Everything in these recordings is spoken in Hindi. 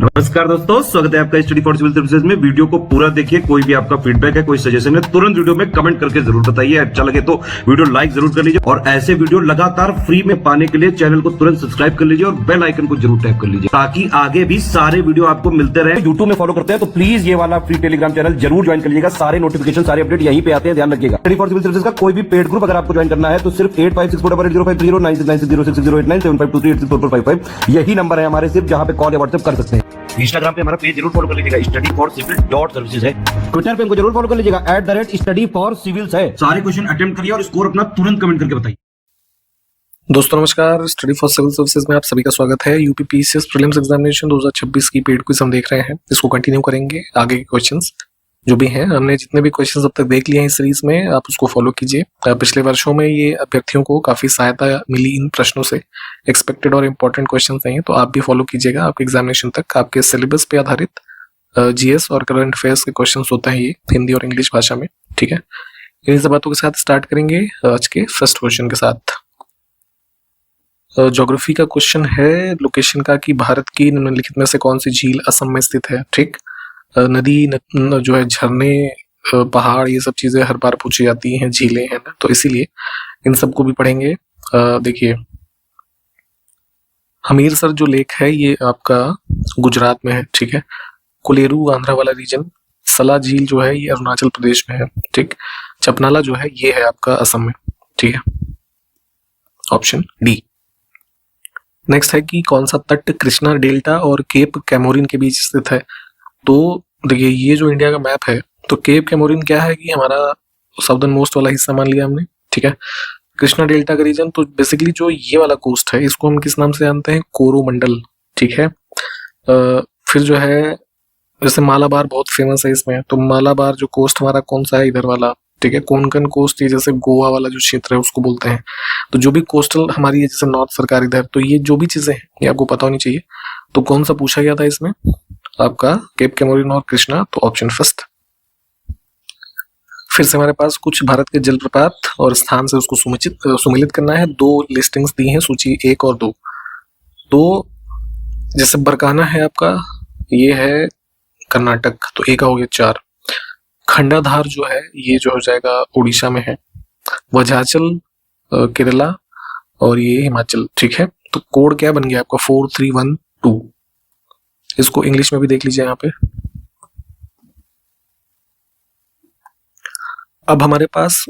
नमस्कार दोस्तों, स्वागत है आपका स्टडी फॉर सिविल सर्विसेज में। वीडियो को पूरा देखिए। कोई भी आपका फीडबैक है, कोई सजेशन है, तुरंत वीडियो में कमेंट करके जरूर बताइए। अच्छा लगे तो वीडियो लाइक जरूर कर लीजिए और ऐसे वीडियो लगातार फ्री में पाने के लिए चैनल को तुरंत सब्सक्राइब कर लीजिए और बेल आइकन को जरूर टैप कर लीजिए ताकि आगे भी सारे वीडियो आपको मिलते रहे। यूट्यूब में फॉलो करते हैं तो प्लीज ये वाला फ्री टेलीग्राम चैनल जरूर ज्वाइन कर लीजिएगा। सारे नोटिफिकेशन, सारे अपडेट यहीं पे आते हैं, ध्यान रखिएगा। स्टडी फॉर सिविल सर्विसेज का कोई भी पेड ग्रुप अगर आपको ज्वाइन करना है तो सिर्फ 856480969606097523864455 यही नंबर है हमारे, सिर्फ जहां पे कॉल या व्हाट्सएप कर सकते हैं। इंस्टाग्राम पे हमारा पेज जरूर फॉलो कर लीजिएगा, studyforcivil.services है। ट्विटर पे हमको जरूर फॉलो कर लीजिएगा, @studyforcivils है। सारे क्वेश्चन अटेम्प्ट करिए और स्कोर अपना तुरंत कमेंट करके बताइए। दोस्तों नमस्कार, स्टडी फॉर सिविल सर्विसेज में आप सभी का स्वागत है। यूपीपीसीएस प्रीलिम्स एग्जामिनेशन 2026 की पेड क्विज हम देख रहे हैं। इसको कंटिन्यू करेंगे। आगे के क्वेश्चंस जो भी हैं, हमने जितने भी क्वेश्चंस अब तक देख लिए हैं इस सीरीज में, आप उसको फॉलो कीजिए। पिछले वर्षों में ये अभ्यर्थियों को काफी सहायता मिली इन प्रश्नों से। एक्सपेक्टेड और इम्पोर्टेंट क्वेश्चन नहीं है तो आप भी फॉलो कीजिएगा। आपके एग्जामिनेशन तक आपके सिलेबस पे आधारित जीएस और करंट अफेयर्स के क्वेश्चन होते हैं ये, हिंदी और इंग्लिश भाषा में। ठीक है, इन्हीं सब बातों के साथ स्टार्ट करेंगे आज के फर्स्ट क्वेश्चन के साथ। ज्योग्राफी का क्वेश्चन है लोकेशन का कि भारत की निम्नलिखित में से कौन सी झील असम में स्थित है। ठीक, नदी जो है, झरने, पहाड़, ये सब चीजें हर बार पूछी जाती हैं, झीलें हैं ना, तो इसीलिए इन सबको भी पढ़ेंगे। देखिए, हमीरसर जो लेक है ये आपका गुजरात में है। ठीक है, कोलेरू आंध्रा वाला रीजन, सला झील जो है ये अरुणाचल प्रदेश में है। ठीक, चपनाला जो है ये है आपका असम में। ठीक है, ऑप्शन डी। नेक्स्ट है कि कौन सा तट कृष्णा डेल्टा और केप कैमोरिन के बीच स्थित है। तो देखिए, ये जो इंडिया का मैप है, तो केप कैमोरिन क्या है कि हमारा साउदर्न मोस्ट वाला हिस्सा मान लिया हमने। ठीक है, कृष्णा डेल्टा का रीजन, तो बेसिकली जो ये वाला कोस्ट है इसको हम किस नाम से जानते हैं, कोरोमंडल। ठीक है, फिर जो है जैसे मालाबार बहुत फेमस है इसमें, तो मालाबार जो कोस्ट हमारा कौन सा है, इधर वाला। ठीक है, कोंकण कोस्ट, ये जैसे गोवा वाला जो क्षेत्र है उसको बोलते हैं। तो जो भी कोस्टल हमारी है, जैसे नॉर्थ सरकार इधर, तो ये जो भी चीजें हैं ये आपको पता होनी चाहिए। तो कौन सा पूछा गया था इसमें आपका, केप कैमोरिन और कृष्णा, तो ऑप्शन फर्स्ट। फिर से हमारे पास कुछ भारत के जलप्रपात और स्थान से उसको सुमिलित करना है। दो लिस्टिंग्स दी हैं, सूची 1 और 2। तो जैसे बरकाना है आपका, ये है कर्नाटक, तो ए का हो गया 4। खंडाधार जो है ये जो हो जाएगा उड़ीसा में है। वज्राचल केरला और ये हिमाचल। ठीक है, तो कोड क्या बन गया आपका, 4312। इसको इंग्लिश में भी देख लीजिए यहाँ पे। अब हमारे पास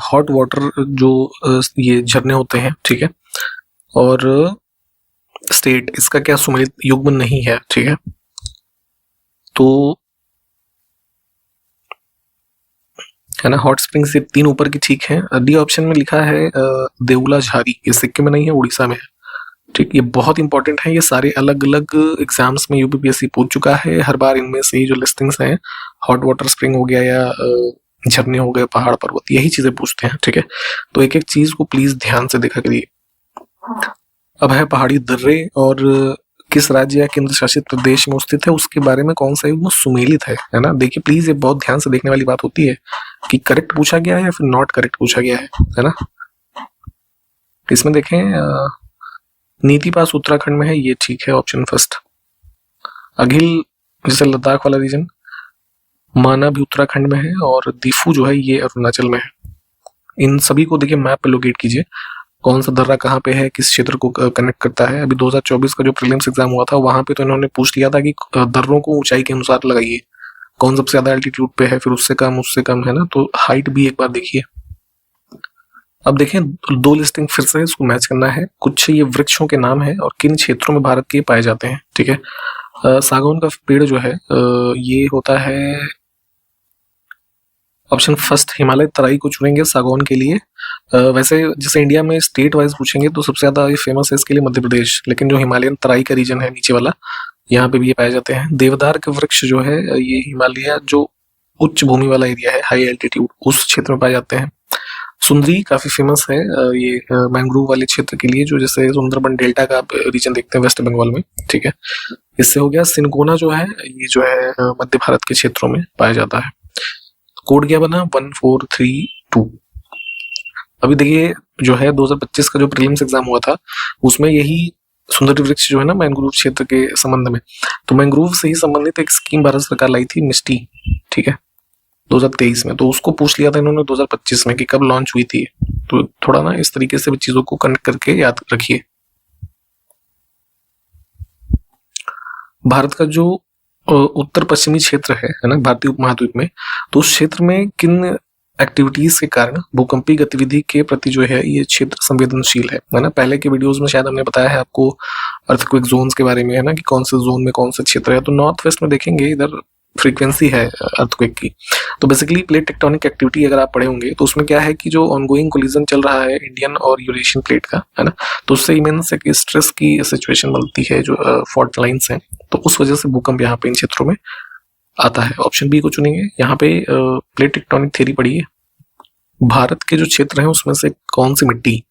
हॉट वाटर जो ये झरने होते हैं, ठीक है, और स्टेट, इसका क्या सुमेलित युग्म नहीं है। ठीक है, तो है ना, हॉट स्प्रिंग से 3 ऊपर की। ठीक है, डी ऑप्शन में लिखा है देउला झारी, ये सिक्किम में नहीं है, उड़ीसा में है। ठीक, ये बहुत इंपॉर्टेंट है। ये सारे अलग अलग एग्जाम्स में यूपीपीएससी पूछ चुका है। हर बार इनमें से जो लिस्टिंग्स हैं, हॉट वाटर स्प्रिंग हो गया या झरने हो गए, पहाड़ पर्वत, यही चीजें पूछते हैं। ठीक है, तो एक एक चीज को प्लीज ध्यान से देखा करिए। अब है पहाड़ी दर्रे, और किस राज्य या केंद्र शासित प्रदेश में स्थित है, उसके बारे में कौन सा युग्म सुमेलित है ना। देखिए प्लीज, ये बहुत ध्यान से देखने वाली बात होती है कि करेक्ट पूछा गया है या फिर नॉट करेक्ट पूछा गया है ना। इसमें देखें, नीति पास उत्तराखंड में है, ये ठीक है, ऑप्शन फर्स्ट। अघिल जैसे लद्दाख वाला रीजन, माना भी उत्तराखंड में है, और दीफू जो है ये अरुणाचल में है। इन सभी को देखिए मैप पे लोकेट कीजिए, कौन सा दर्रा कहाँ पे है, किस क्षेत्र को कनेक्ट करता है। अभी 2024 का जो प्रीलिम्स एग्जाम हुआ था वहां पे तो इन्होंने पूछ लिया था कि दर्रों को ऊंचाई के अनुसार लगाइए, कौन सबसे ज्यादा एल्टीट्यूड पे है, फिर उससे कम है ना, तो हाइट भी एक बार देखिए। अब देखें, 2 लिस्टिंग फिर से इसको मैच करना है। कुछ ये वृक्षों के नाम है और किन क्षेत्रों में भारत के पाए जाते हैं। ठीक है, सागौन का पेड़ जो है ये होता है, ऑप्शन फर्स्ट, हिमालय तराई को चुनेंगे सागौन के लिए। वैसे जैसे इंडिया में स्टेट वाइज पूछेंगे तो सबसे ज्यादा ये फेमस है इसके लिए मध्य प्रदेश, लेकिन जो हिमालयन तराई का रीजन है नीचे वाला, यहाँ पे भी ये पाए जाते हैं। देवदार के वृक्ष जो है ये हिमालय जो उच्च भूमि वाला एरिया है, हाई एल्टीट्यूड, उस क्षेत्र में पाए जाते हैं। सुंदरी काफी फेमस है ये मैंग्रोव वाले क्षेत्र के लिए, जो जैसे सुंदरबन डेल्टा का आप रीजन देखते हैं वेस्ट बंगाल में। ठीक है, इससे हो गया। सिनकोना जो है ये जो है मध्य भारत के क्षेत्रों में पाया जाता है। कोड क्या बना, 1432। अभी देखिए जो है 2025 का जो प्रीलिम्स एग्जाम हुआ था उसमें यही सुंदरी वृक्ष जो है ना मैंग्रोव क्षेत्र के संबंध में, तो मैंग्रोव से ही संबंधित एक स्कीम भारत सरकार लाई थी, मिस्टी, ठीक है, 2023 में। तो उसको पूछ लिया था इन्होंने 2025 में कि कब लॉन्च हुई थी। तो थोड़ा ना इस तरीके से भी चीजों को कनेक्ट करके याद रखिए। भारत का जो उत्तर पश्चिमी क्षेत्र है ना, भारतीय उपमहाद्वीप में, तो उस क्षेत्र में किन एक्टिविटीज के कारण भूकंपीय गतिविधि के प्रति जो है ये क्षेत्र संवेदनशील है ना। पहले के वीडियोस में शायद हमने बताया है आपको अर्थक्वेक जोन्स के बारे में, है ना, कि कौन से जोन में कौन सा क्षेत्र है। तो नॉर्थ वेस्ट में देखेंगे इधर फ्रीक्वेंसी है अर्थक्वेक की। तो बेसिकली प्लेट टेक्टोनिक एक्टिविटी अगर आप पढ़े होंगे तो उसमें क्या है कि जो ऑनगोइंग कोलिजन चल रहा है इंडियन और यूरेशियन प्लेट का, है ना, तो उससे इमेंस एक स्ट्रेस की सिचुएशन बनती है, जो फॉल्ट लाइंस हैं, तो उस वजह से भूकंप यहाँ पे इन क्षेत्रों में आता है। ऑप्शन बी को चुनेंगे। यहाँ पे प्लेट टेक्टोनिक थ्योरी पढ़िए। भारत के जो क्षेत्र हैं उसमें से कौन सी मिट्टी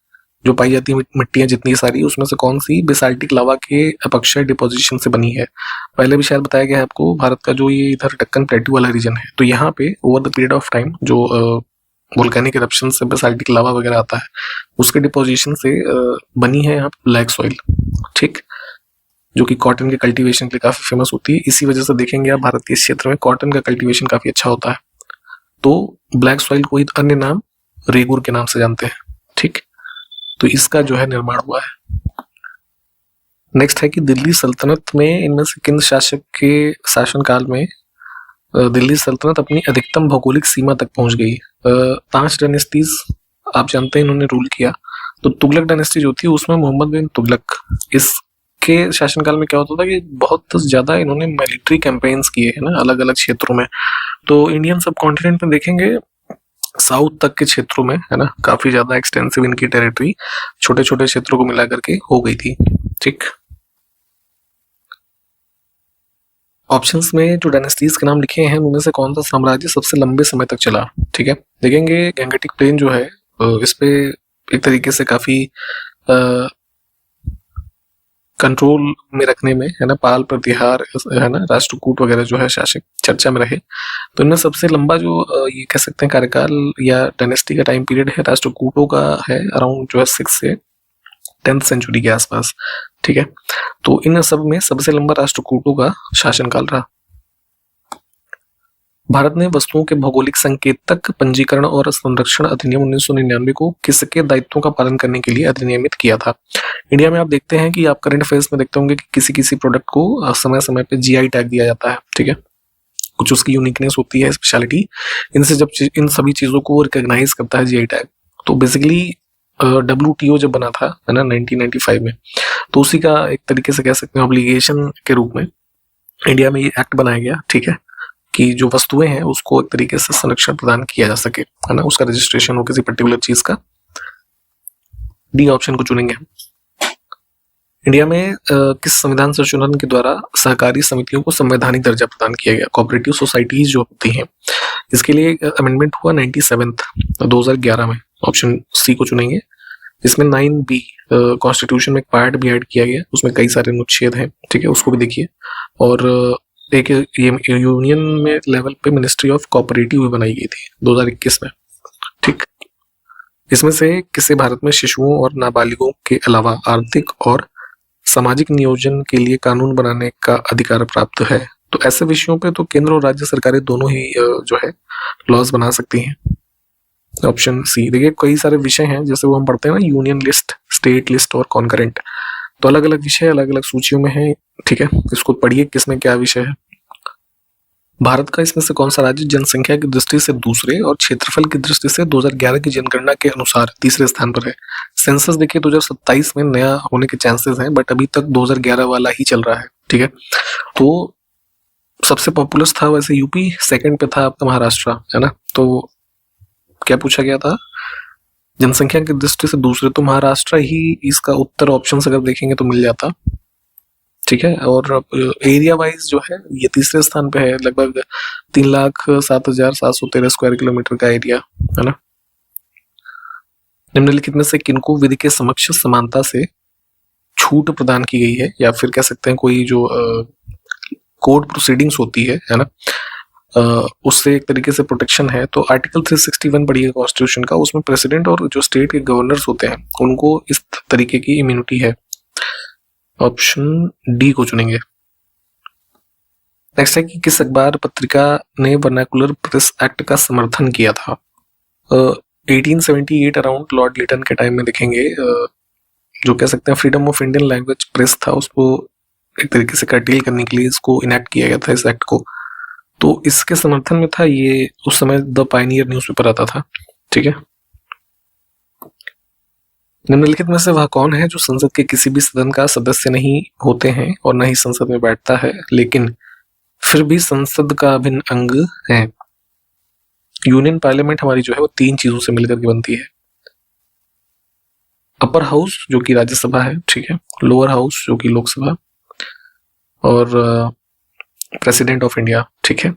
जो पाई जाती है, मिट्टियां जितनी सारी, उसमें से कौन सी बेसाल्टिक लावा के अपक्षय डिपोजिशन से बनी है। पहले भी शायद बताया गया है आपको, भारत का जो ये इधर दक्कन प्लेटू वाला रीजन है, तो यहाँ पे over the period of time जो वोल्केनिक इरप्शन से बेसाल्टिक लावा वगैरह आता है, उसके डिपोजिशन से बनी है यहाँ पे ब्लैक सॉइल, ठीक, जो कि कॉटन के कल्टीवेशन के लिए काफी फेमस होती है। इसी वजह से देखेंगे आप भारत के इस क्षेत्र में कॉटन का कल्टीवेशन काफी अच्छा होता है। तो ब्लैक सॉइल को अन्य नाम रेगुर के नाम से जानते हैं, ठीक। तो इसका जो है निर्माण हुआ है। नेक्स्ट है कि दिल्ली सल्तनत में इनमें से किन शासक के शासनकाल में दिल्ली सल्तनत अपनी अधिकतम भौगोलिक सीमा तक पहुंच गई। 5 डायनेस्टीज आप जानते हैं इन्होंने रूल किया। तो तुगलक डायनेस्टी जो थी उसमें मोहम्मद बिन तुगलक, इसके शासनकाल में क्या होता था कि बहुत ज्यादा इन्होंने मिलिट्री कैंपेन्स किए हैं ना अलग अलग क्षेत्रों में। तो इंडियन सब कॉन्टिनेंट में देखेंगे साउथ तक के क्षेत्रों में, है ना, काफी ज्यादा एक्सटेंसिव इनकी टेरिटरी छोटे छोटे क्षेत्रों को मिला करके हो गई थी, ठीक। ऑप्शंस में जो डायनेस्टीज के नाम लिखे हैं उनमें से कौन सा साम्राज्य सबसे लंबे समय तक चला, ठीक है। देखेंगे गंगेटिक प्लेन जो है इस पे एक तरीके से काफी कंट्रोल में रखने में, है ना, पाल प्रतिहार, है ना, राष्ट्रकूट वगैरह जो है शासक चर्चा में रहे। तो इनमें सबसे लंबा जो ये कह सकते हैं कार्यकाल या डायनेस्टी का टाइम पीरियड है राष्ट्रकूटों का है, अराउंड जो है 6 से 10th सेंचुरी के आसपास, ठीक है। तो इन सब में सबसे लंबा राष्ट्रकूटों का शासनकाल रहा। भारत ने वस्तुओं के भौगोलिक संकेतक पंजीकरण और संरक्षण अधिनियम 1999 को किसके दायित्वों का पालन करने के लिए अधिनियमित किया था। इंडिया में आप देखते हैं कि आप करंट अफेयर्स में देखते होंगे कि किसी किसी प्रोडक्ट को समय समय पे जीआई टैग दिया जाता है, ठीक है, कुछ उसकी यूनिकनेस होती है, स्पेशलिटी। इनसे जब इन सभी चीजों को रिकॉग्नाइज करता है जीआई टैग, तो बेसिकली WTO जब बना था, है ना, 1995 में, तो उसी का एक तरीके से कह सकते हैं ऑब्लिगेशन के रूप में इंडिया में ये एक्ट बनाया गया, ठीक है, कि जो वस्तुएं हैं उसको एक तरीके से संरक्षण प्रदान किया जा सके, है ना, उसका रजिस्ट्रेशन हो किसी पर्टिकुलर चीज का। डी ऑप्शन को चुनेंगे हम। इंडिया में किस संविधान संशोधन के द्वारा सहकारी समितियों को संवैधानिक दर्जा प्रदान किया गया। कोऑपरेटिव सोसाइटीज जो होती हैं, इसके लिए अमेंडमेंट हुआ 97th 2011 में। ऑप्शन सी को चुनेंगे। इसमें 9B कॉन्स्टिट्यूशन में एक पार्ट भी ऐड किया गया, उसमें कई सारे अनुच्छेद हैं, ठीक है, उसको भी देखिए। और एक यूनियन में लेवल पे मिनिस्ट्री ऑफ कोऑपरेटिव भी बनाई गई थी 2021 में, ठीक। इसमें से किसे भारत में शिशुओं और नाबालिगों के अलावा आर्थिक और सामाजिक नियोजन के लिए कानून बनाने का अधिकार प्राप्त है। तो ऐसे विषयों पे तो केंद्र और राज्य सरकारें दोनों ही जो है लॉज बना सकती हैं। Option C. देखिए कई सारे विषय हैं, जैसे वो हम पढ़ते हैं ना, यूनियन लिस्ट, स्टेट लिस्ट और कॉन्करेंट, तो अलग अलग विषय अलग अलग सूचियों में है, ठीक है। इसको पढ़िए किसमें क्या विषय है। भारत का इसमें से कौन सा राज्य जनसंख्या की दृष्टि से दूसरे और क्षेत्रफल की दृष्टि से 2011 की जनगणना के अनुसार तीसरे स्थान पर है। सेंसस देखिए 2027 में नया होने के चांसेस हैं, बट अभी तक 2011 वाला ही चल रहा है, ठीक है। तो सबसे पॉपुलस था वैसे यूपी, सेकंड पे था आपका महाराष्ट्र, है ना। तो क्या पूछा गया था, जनसंख्या की दृष्टि से दूसरे, तो महाराष्ट्र ही इसका उत्तर ऑप्शन अगर देखेंगे तो मिल जाता, ठीक है। और एरिया वाइज जो है ये तीसरे स्थान पे है, लगभग 3,07,713 स्क्वायर किलोमीटर का एरिया, है ना। निम्नलिखित में से किनको विधि के समक्ष समानता से छूट प्रदान की गई है, या फिर कह सकते हैं कोई जो कोर्ट प्रोसीडिंग्स होती है ना, उससे एक तरीके से प्रोटेक्शन है। तो आर्टिकल 361 पढ़िए कॉन्स्टिट्यूशन का, उसमें प्रेसिडेंट और जो स्टेट के गवर्नर्स होते हैं उनको इस तरीके की इम्यूनिटी है। ऑप्शन डी को चुनेंगे। नेक्स्ट है कि किस अखबार पत्रिका ने वर्नाकुलर प्रेस एक्ट का समर्थन किया था। 1878 अराउंड लॉर्ड लिटन के टाइम में देखेंगे, जो कह सकते हैं freedom of Indian language press था, उसको एक तरीके से कर्टेल करने के लिए इसको इनेक्ट किया गया था, इस एक्ट को। तो इसके समर्थन में था ये, उस समय द पायनियर न्यूज़पेपर आता था, ठीक है। निम्नलिखित में से वह कौन है जो संसद के किसी भी सदन का सदस्य नहीं होते हैं और न ही संसद में बैठता है, लेकिन फिर भी संसद का अभिन्न अंग है। यूनियन पार्लियामेंट हमारी जो है वो 3 चीजों से मिलकर के बनती है। अपर हाउस जो कि राज्यसभा है, ठीक है, लोअर हाउस जो कि लोकसभा, और प्रेसिडेंट ऑफ इंडिया, ठीक है।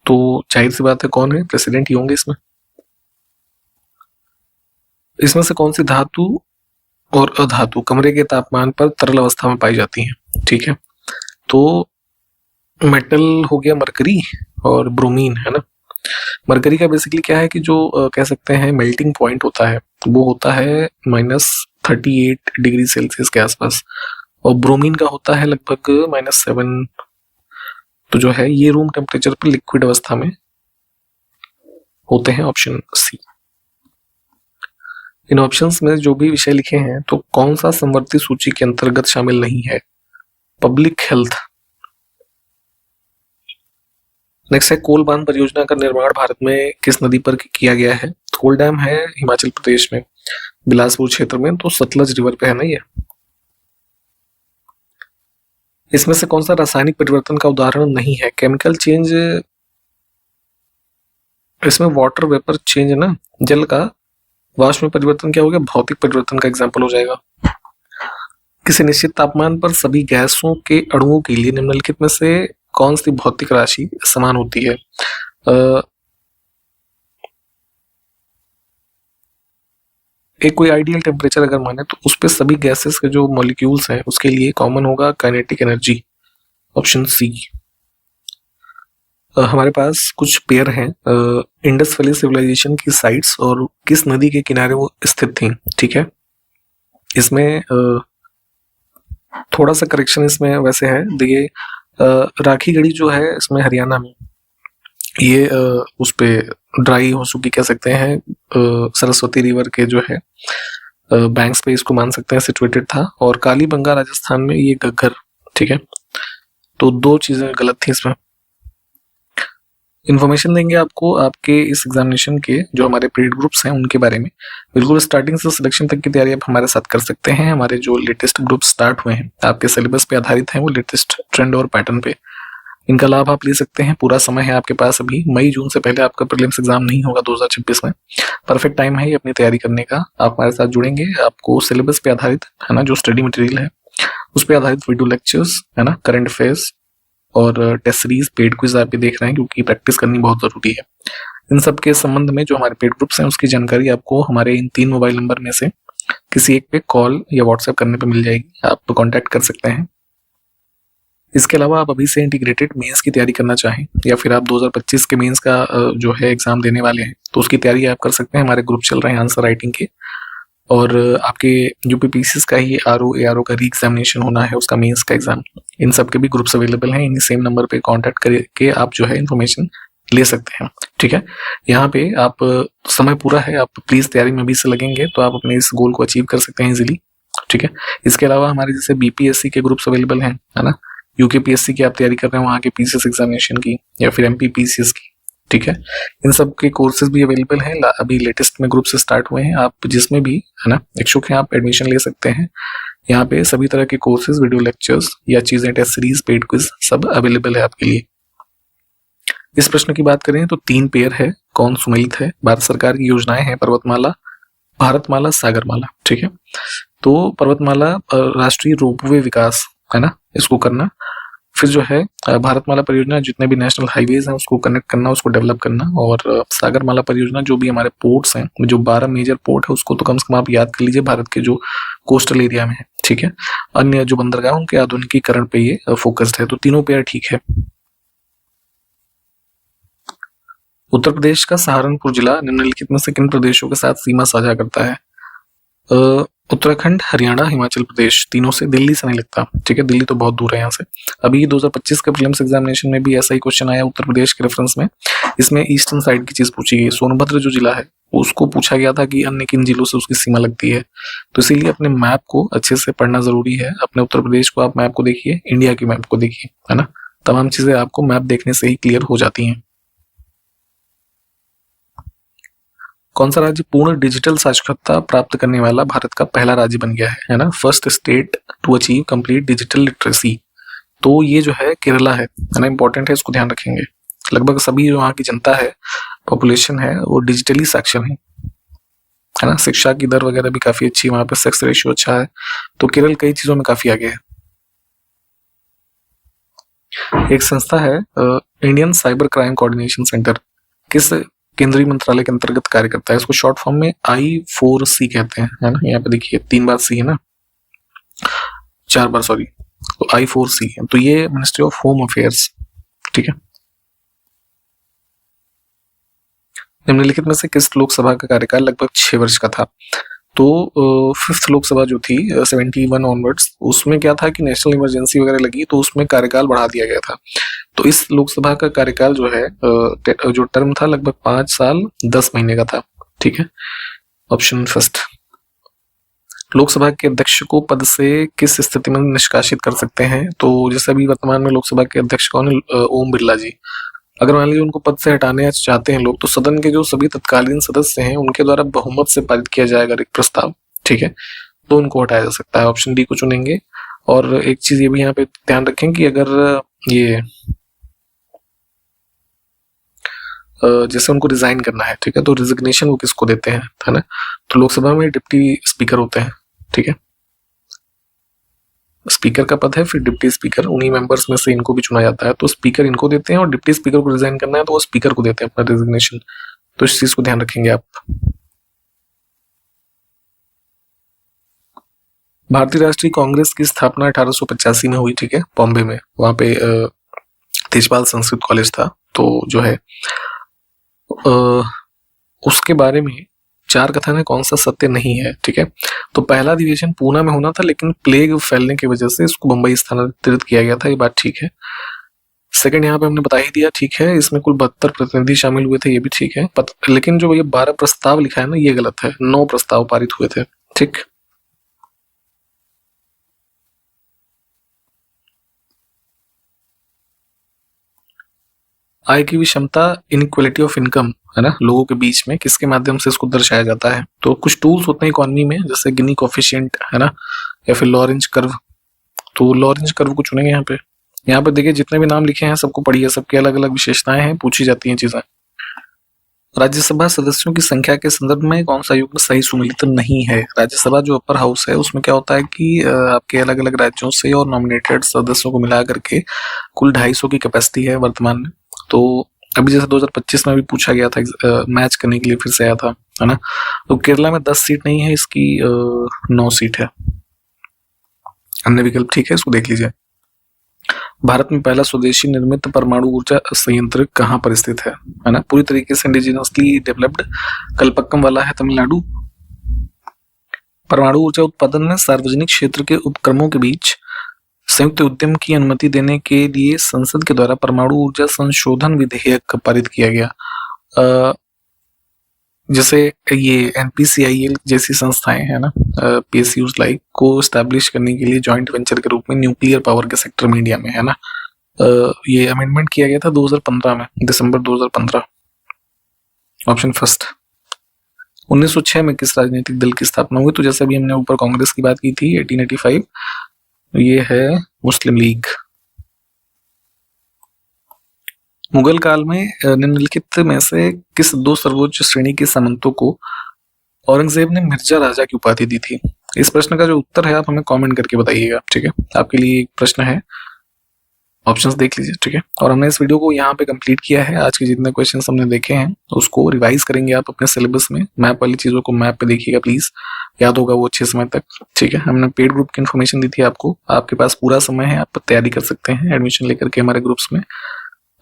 तो जाहिर सी बात है कौन है, प्रेसिडेंट ही होंगे इसमें। इसमें से कौन सी धातु और अधातु कमरे के तापमान पर तरल अवस्था में पाई जाती हैं, ठीक है। तो मेटल हो गया मरकरी और ब्रोमीन, है ना। मरकरी का बेसिकली क्या है कि जो कह सकते हैं मेल्टिंग पॉइंट होता है वो होता है -38 डिग्री सेल्सियस के आसपास, और ब्रोमीन का होता है लगभग -7। तो जो है ये रूम टेम्परेचर पर लिक्विड अवस्था में होते हैं, ऑप्शन सी। इन ऑप्शंस में जो भी विषय लिखे हैं तो कौन सा समवर्ती सूची के अंतर्गत शामिल नहीं है। Public health. नेक्स्ट है कोल बांध परियोजना का निर्माण भारत में किस नदी पर किया गया है। कोल डैम है हिमाचल प्रदेश में, बिलासपुर क्षेत्र में, तो सतलज रिवर पे है ना ये। इसमें से कौन सा रासायनिक परिवर्तन का उदाहरण नहीं है। केमिकल चेंज, इसमें वाटर वेपर चेंज है ना, जल का वाष्प में परिवर्तन क्या हो गया, भौतिक परिवर्तन का एग्जाम्पल हो जाएगा। किसी निश्चित तापमान पर सभी गैसों के अणुओं के लिए निम्नलिखित में से कौन सी भौतिक राशि समान होती है। एक कोई आइडियल टेम्परेचर अगर माने तो उस पे सभी गैसेस के जो मॉलिक्यूल्स हैं उसके लिए कॉमन होगा काइनेटिक एनर्जी, ऑप्शन सी। हमारे पास कुछ पेयर हैं इंडस वैली सिविलाइजेशन की साइट्स और किस नदी के किनारे वो स्थित थी, ठीक है। इसमें थोड़ा सा करेक्शन इसमें वैसे है, देखिए राखी गढ़ी जो है इसमें हरियाणा में, ये उस पे ड्राई हो चुकी कह सकते हैं सरस्वती रिवर के जो है बैंक्स पे इसको मान सकते हैं सिचुएटेड था, और कालीबंगा राजस्थान में ये घग्गर, ठीक है। तो 2 चीजें गलत थी इसमें। इन्फॉर्मेशन देंगे आपको आपके इस एग्जामिनेशन के जो हमारे पेड ग्रुप्स हैं उनके बारे में। बिल्कुल स्टार्टिंग से सिलेक्शन तक की तैयारी आप हमारे साथ कर सकते हैं। हमारे जो लेटेस्ट ग्रुप स्टार्ट हुए हैं आपके सिलेबस पे आधारित हैं, वो लेटेस्ट ट्रेंड और पैटर्न पे, इनका लाभ आप ले सकते हैं। पूरा समय है आपके पास, अभी मई जून से पहले आपका प्रीलिम्स एग्जाम नहीं होगा 2026 में। परफेक्ट टाइम है ये अपनी तैयारी करने का। आप हमारे साथ जुड़ेंगे, आपको सिलेबस पे आधारित है ना जो स्टडी मटेरियल है उस पर आधारित वीडियो लेक्चर्स है ना, करंट अफेयर्स और टेस्ट सीरीज, पेड क्विज आप भी देख रहे हैं क्योंकि प्रैक्टिस करनी बहुत जरूरी है। इन सब के संबंध में जो हमारे पेड ग्रुप्स हैं उसकी जानकारी आपको हमारे इन 3 मोबाइल नंबर में से किसी एक पे कॉल या व्हाट्सएप करने पे मिल जाएगी, आप कांटेक्ट कर सकते हैं। इसके अलावा आप अभी से इंटीग्रेटेड मेंस की तैयारी करना चाहें या फिर आप 2025 के मेंस का जो है एग्जाम देने वाले हैं तो उसकी तैयारी आप कर सकते हैं। हमारे ग्रुप चल रहे हैं आंसर राइटिंग के, और आपके यूपीपीसीएस का ही आरओ एआरओ का री एग्जामिनेशन होना है, उसका मेंस का एग्जाम, इन सब के भी ग्रुप्स अवेलेबल हैं। इन्हीं सेम नंबर पे कांटेक्ट करके आप जो है इन्फॉर्मेशन ले सकते हैं, ठीक है। यहाँ पे आप समय पूरा है, आप प्लीज तैयारी में भी से लगेंगे तो आप अपने इस गोल को अचीव कर सकते हैं इजीली, ठीक है। इसके अलावा हमारे जैसे बीपीएससी के ग्रुप्स अवेलेबल हैं, है ना, यूकेपीएससी की आप तैयारी कर रहे हैं वहाँ के पीसीएस एग्जामिनेशन की या फिर एमपीपीसीएस की, ठीक है। इन सब के कोर्सेज भी अवेलेबल हैं, अभी लेटेस्ट में ग्रुप से स्टार्ट हुए हैं। आप जिसमें भी है ना इच्छुक हैं आप एडमिशन ले सकते हैं। यहाँ पे सभी तरह के कोर्सेज, वीडियो लेक्चर्स या चीजें, टेस्ट सीरीज, पेड क्विज सब अवेलेबल है आपके लिए। इस प्रश्न की बात करें तो 3 पेयर है, कौन सुमेलित है। भारत सरकार की योजनाएं हैं पर्वतमाला, भारतमाला, सागरमाला, ठीक है। तो पर्वतमाला राष्ट्रीय रोपवे विकास है ना, इसको करना। फिर जो है भारतमाला परियोजना जितने भी नेशनल हाईवेज हैं उसको कनेक्ट करना, उसको डेवलप करना, और सागरमाला परियोजना जो भी हमारे पोर्ट्स हैं, जो 12 मेजर पोर्ट है उसको तो कम से कम आप याद कर लीजिए, भारत के जो कोस्टल एरिया में है, ठीक है। अन्य जो बंदरगाह उनके आधुनिकीकरण पे ये फोकस्ड है। तो तीनों पेयर ठीक है। उत्तर प्रदेश का सहारनपुर जिला निम्नलिखित में से किन प्रदेशों के साथ सीमा साझा करता है। उत्तराखंड, हरियाणा, हिमाचल प्रदेश, तीनों से, दिल्ली से नहीं लगता, ठीक है, दिल्ली तो बहुत दूर है यहाँ से। अभी 2025 के प्रीलिम्स एग्जामिनेशन में भी ऐसा ही क्वेश्चन आया उत्तर प्रदेश के रेफरेंस में। इसमें ईस्टर्न साइड की चीज पूछी गई। सोनभद्र जो जिला है उसको पूछा गया था कि अन्य किन जिलों से उसकी सीमा लगती है। तो इसीलिए अपने मैप को अच्छे से पढ़ना जरूरी है। अपने उत्तर प्रदेश को आप मैप को देखिए, इंडिया की मैप को देखिए, है ना। तमाम चीजें आपको मैप देखने से ही क्लियर हो जाती हैं। कौन सा राज्य पूर्ण डिजिटल साक्षरता प्राप्त करने वाला भारत का पहला राज्य बन गया है ना। First state to achieve complete digital literacy. तो ये जो है केरला है ना। इंपॉर्टेंट है, इसको ध्यान रखेंगे। लगभग सभी जो वहाँ की जनता है, पॉपुलेशन है, वो डिजिटली साक्षर है ना। शिक्षा की दर वगैरह भी काफी अच्छी, वहाँ पे सेक्स रेशियो अच्छा है। तो केरल कई चीजों में काफी आगे है। एक संस्था है Indian cyber crime coordination centre, किस केंद्रीय मंत्रालय के अंतर्गत कार्य करता है। इसको शॉर्ट फॉर्म में I4C कहते हैं, है ना। यहाँ पे देखिए 3 बार सी है ना, 4 बार सॉरी, तो I4C है। तो ये मिनिस्ट्री ऑफ होम अफेयर्स, ठीक है। निम्नलिखित में से किस लोकसभा का कार्यकाल लगभग 6 वर्ष का था। तो फिफ्थ लोकसभा जो थी 71 ऑनवर्ड्स, उसमें क्या था कि नेशनल इमरजेंसी वगैरह लगी तो उसमें कार्यकाल बढ़ा दिया गया था। तो इस लोकसभा का कार्यकाल जो है जो टर्म था लगभग 5 साल 10 महीने का था, ठीक है। Option first. लोकसभा के अध्यक्ष को पद से किस स्थिति में निष्कासित कर सकते हैं। तो जैसे अभी वर्तमान में लोकसभा के अध्यक्ष कौन है, ओम बिरला जी। अगर मान लीजिए उनको पद से हटाने चाहते हैं लोग, तो सदन के जो सभी तत्कालीन सदस्य हैं उनके द्वारा बहुमत से पारित किया जाएगा एक प्रस्ताव, ठीक है। तो उनको हटाया जा सकता है। ऑप्शन डी को चुनेंगे। और एक चीज ये भी यहाँ पे ध्यान रखें कि अगर ये जैसे उनको रिजाइन करना है, ठीक है, तो रिजिग्नेशन वो किसको देते हैं, है ना। तो लोकसभा में डिप्टी स्पीकर होते हैं, ठीक है। स्पीकर का पद है, फिर डिप्टी स्पीकर, उन्हीं मेंबर्स में से इनको भी चुना जाता है। तो स्पीकर इनको देते हैं और डिप्टी स्पीकर को रिजाइन करना है तो वो स्पीकर को देते हैं अपना रेजिग्नेशन। तो इस चीज को ध्यान रखेंगे आप। भारतीय राष्ट्रीय कांग्रेस की स्थापना 1885 में हुई, ठीक है, बॉम्बे में। वहां पे तेजपाल संस्कृत कॉलेज था। तो जो है उसके बारे में 4 कथन है, कौन सा सत्य नहीं है, ठीक है। तो पहला अधिवेशन पूना में होना था, लेकिन प्लेग फैलने की वजह से इसको मुंबई स्थानांतरित किया गया था, ये बात ठीक है। सेकंड यहाँ पे हमने बता ही दिया, ठीक है। इसमें कुल 72 प्रतिनिधि शामिल हुए थे, ये भी ठीक है। लेकिन जो ये 12 प्रस्ताव लिखा है ना, ये गलत है। 9 प्रस्ताव पारित हुए थे, ठीक। आय की विषमता, इनइक्वालिटी ऑफ इनकम, है ना, लोगों के बीच में, किसके माध्यम से इसको दर्शाया जाता है। तो कुछ टूल्स होते हैं इकोनॉमी में, जैसे गिनी कोफिशिएंट, है ना, या फिर लॉरेंज कर्व। तो लॉरेंज कर्व को चुनेंगे यहाँ पे। यहाँ पे देखिए जितने भी नाम लिखे हैं सबको पढ़िए, सबके अलग अलग विशेषताएं हैं, पूछी जाती हैं चीजें। राज्यसभा सदस्यों की संख्या के संदर्भ में कौन सा युग्म सही सुमेलित नहीं है। राज्यसभा जो अपर हाउस है उसमें क्या होता है कि आपके अलग अलग राज्यों से और नॉमिनेटेड सदस्यों को मिला करके कुल 250 की कैपेसिटी है वर्तमान में। तो अभी जैसे 2025 में भी पूछा गया था, मैच करने के लिए फिर से आया था, है ना। तो केरला में 10 सीट नहीं है, इसकी 9 सीट है। अन्य विकल्प ठीक है, इसको देख लीजिए। भारत में पहला स्वदेशी निर्मित परमाणु ऊर्जा संयंत्र कहाँ पर स्थित है ना। पूरी तरीके से इंडिजिनसली डेवलप्ड कलपक्कम वाला है तमिलनाडु। परमाणु ऊर्जा उत्पादन में सार्वजनिक क्षेत्र के उपक्रमों के बीच संयुक्त उद्यम की अनुमति देने के लिए संसद के द्वारा परमाणु ऊर्जा संशोधन विधेयक पारित किया गया। जैसे ये NPCIL जैसी संस्थाएं है ना, PSUs लाइक को स्टैब्लिश करने के लिए जॉइंट वेंचर के रूप में न्यूक्लियर पावर के सेक्टर में इंडिया में, है ना, ये अमेंडमेंट किया गया था 2015 में, दिसंबर 2015। Option first. 1906 में किस राजनीतिक दल की स्थापना हुई। तो जैसे अभी हमने ऊपर कांग्रेस की बात की थी 1885, ये है मुस्लिम लीग। मुगल काल में निम्नलिखित में से किस 2 सर्वोच्च श्रेणी के सामंतों को औरंगजेब ने मिर्जा राजा की उपाधि दी थी। इस प्रश्न का जो उत्तर है आप हमें कमेंट करके बताइएगा, ठीक है। आपके लिए एक प्रश्न है, ऑप्शंस देख लीजिए, ठीक है। और हमने इस वीडियो को यहाँ पे कंप्लीट किया है। आज के जितने क्वेश्चंस हमने देखे हैं उसको रिवाइज करेंगे आप अपने सिलेबस में। मैप वाली चीजों को मैप पे देखिएगा प्लीज, याद होगा वो अच्छे समय तक, ठीक है। हमने पेड ग्रुप की इन्फॉर्मेशन दी थी आपको, आपके पास पूरा समय है, आप तैयारी कर सकते हैं एडमिशन लेकर के हमारे ग्रुप्स में।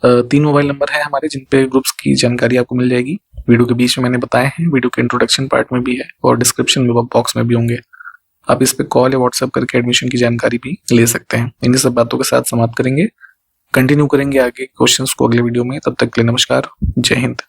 3 मोबाइल नंबर है हमारे जिन पे ग्रुप्स की जानकारी आपको मिल जाएगी। वीडियो के बीच में मैंने बताए हैं, वीडियो के इंट्रोडक्शन पार्ट में भी है और डिस्क्रिप्शन में बॉक्स में भी होंगे। आप इस पे कॉल या व्हाट्सएप करके एडमिशन की जानकारी भी ले सकते हैं। इन्हीं सब बातों के साथ समाप्त करेंगे, कंटिन्यू करेंगे आगे क्वेश्चंस को अगले वीडियो में। तब तक के लिए नमस्कार, जय हिंद।